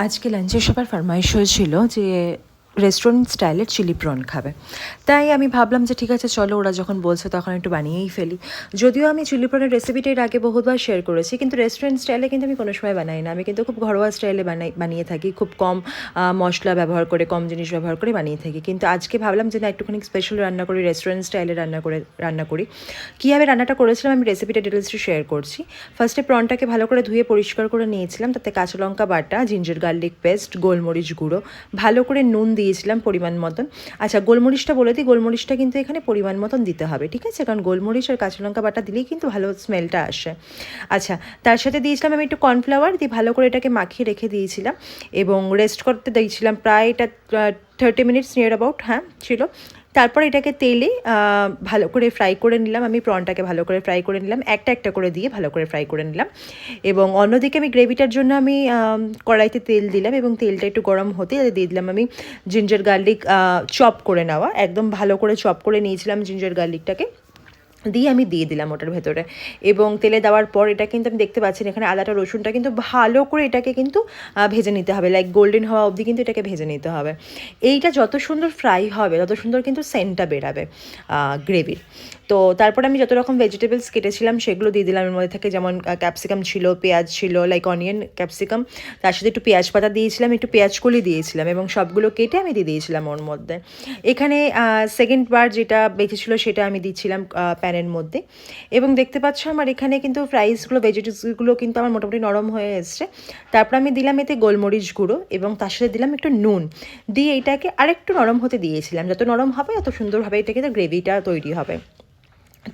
আজকে লাঞ্চে সবার ফরমাইশ হয়েছিল যে রেস্টুরেন্ট স্টাইলের চিলি প্রন খাবে। তাই আমি ভাবলাম যে ঠিক আছে চলো, ওরা যখন বলছে তখন একটু বানিয়েই ফেলি। যদিও আমি চিলি প্রনের রেসিপিটা এর আগে বহুতবার শেয়ার করেছি, কিন্তু রেস্টুরেন্ট স্টাইলে কিন্তু আমি কোনো সময় বানাই না। আমি কিন্তু খুব ঘরোয়া স্টাইলে বানিয়ে থাকি, খুব কম মশলা ব্যবহার করে, কম জিনিস ব্যবহার করে বানিয়ে থাকি। কিন্তু আজকে ভাবলাম যে না, একটুখানি স্পেশাল রান্না করি, রেস্টুরেন্ট স্টাইলে রান্না করি। কীভাবে রান্নাটা করেছিলাম আমি রেসিপিটা ডিটেলসটি শেয়ার করছি। ফার্স্টে প্রনটাকে ভালো করে ধুয়ে পরিষ্কার করে নিয়েছিলাম, তাতে কাঁচা লঙ্কা বাটা, জিঞ্জার গার্লিক পেস্ট, গোলমরিচ গুঁড়ো, ভালো করে নুন দিয়েছিলাম পরিমাণ মতন। আচ্ছা, গোলমরিচটা বলে দিই, গোলমরিচটা কিন্তু এখানে পরিমাণ মতন দিতে হবে, ঠিক আছে? কারণ গোলমরিচ আর কাঁচা লঙ্কা বাটা দিলেই কিন্তু ভালো স্মেলটা আসে। আচ্ছা, তার সাথে দিয়েছিলাম আমি একটু কর্নফ্লাওয়ার দিয়ে ভালো করে এটাকে মাখিয়ে রেখে দিয়েছিলাম এবং রেস্ট করতে দিয়েছিলাম প্রায় এটা 30 মিনিটস নিয়ার অ্যাবাউট, হ্যাঁ ছিল। তারপর এটাকে তেলে ভালো করে ফ্রাই করে নিলাম। আমি প্রনটাকে ভালো করে ফ্রাই করে নিলাম, একটা একটা করে দিয়ে ভালো করে ফ্রাই করে নিলাম। এবং অন্যদিকে আমি গ্রেভিটার জন্য আমি কড়াইতে তেল দিলাম এবং তেলটা একটু গরম হতে দিয়ে দিলাম আমি জিঞ্জার গার্লিক চপ করে নেওয়া, একদম ভালো করে চপ করে নিয়েছিলাম জিঞ্জার গার্লিকটাকে, দিয়ে আমি দিয়ে দিলাম ওটার ভেতরে। এবং তেলে দেওয়ার পর এটা কিন্তু আমি দেখতে পাচ্ছেন এখানে আদাটা রসুনটা কিন্তু ভালো করে এটাকে কিন্তু ভেজে নিতে হবে, লাইক গোল্ডেন হওয়া অবধি কিন্তু এটাকে ভেজে নিতে হবে। এইটা যত সুন্দর ফ্রাই হবে তত সুন্দর কিন্তু সেন্টটা বেরাবে গ্রেভির। তো তারপর আমি যত রকম ভেজিটেবলস কেটেছিলাম সেগুলো দিয়ে দিলাম এর মধ্যে থেকে, যেমন ক্যাপসিকাম ছিল, পেঁয়াজ ছিল, লাইক অনিয়ন ক্যাপসিকাম, তার সাথে একটু পেঁয়াজ পাতা দিয়েছিলাম, একটু পেঁয়াজ কলি দিয়েছিলাম এবং সবগুলো কেটে আমি দিয়ে দিয়েছিলাম ওর মধ্যে। এখানে সেকেন্ড বার যেটা বেঁচেছিলো সেটা আমি দিচ্ছিলাম প্যানের মধ্যে। এবং দেখতে পাচ্ছ আমার এখানে কিন্তু ফ্রাইসগুলো, ভেজিটেবলসগুলো কিন্তু আমার মোটামুটি নরম হয়ে এসছে। তারপর আমি দিলাম এতে গোলমরিচ গুঁড়ো এবং তার সাথে দিলাম একটু নুন, দিয়ে এটাকে আরেকটু নরম হতে দিয়েছিলাম। যত নরম হবে তত সুন্দরভাবে এটা কিন্তু গ্রেভিটা তৈরি হবে।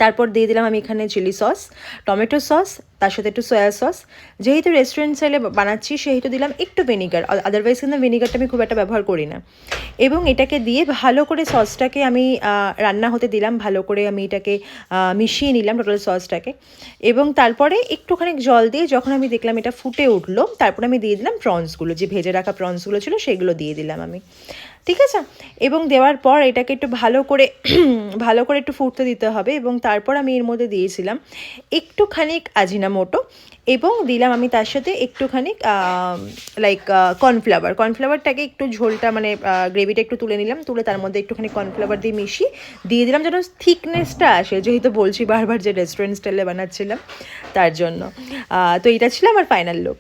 তারপর দিয়ে দিলাম আমি এখানে চিলি সস, টমেটো সস, তার সাথে একটু সয়া সস। যেহেতু রেস্টুরেন্ট স্টাইলে বানাচ্ছি সেহেতু দিলাম একটু ভিনিগার, আদারওয়াইজ কিন্তু ভিনিগারটা আমি খুব একটা ব্যবহার করি না। এবং এটাকে দিয়ে ভালো করে সসটাকে আমি রান্না হতে দিলাম, ভালো করে আমি এটাকে মিশিয়ে নিলাম টোটাল সসটাকে। এবং তারপরে একটুখানি জল দিয়ে যখন আমি দেখলাম এটা ফুটে উঠলো, তারপরে আমি দিয়ে দিলাম প্রনসগুলো, যে ভেজে রাখা প্রনসগুলো ছিল সেগুলো দিয়ে দিলাম আমি, ঠিক আছে? এবং দেওয়ার পর এটাকে একটু ভালো করে ভালো করে একটু ফুটতে দিতে হবে। এবং তারপর আমি এর মধ্যে দিয়েছিলাম একটুখানিক আজিনামোটো এবং দিলাম আমি তার সাথে একটুখানি লাইক কর্নফ্লাওয়ারটাকে একটু ঝোলটা মানে গ্রেভিটা একটু তুলে নিলাম, তুলে তার মধ্যে একটুখানি কর্নফ্লাওয়ার দিয়ে মিশিয়ে দিয়ে দিলাম যেন থিকনেসটা আসে, যেহেতু বলছি বারবার যে রেস্টুরেন্ট স্টাইলে বানাচ্ছিলাম তার জন্য। তো এটা ছিল আমার ফাইনাল লুক।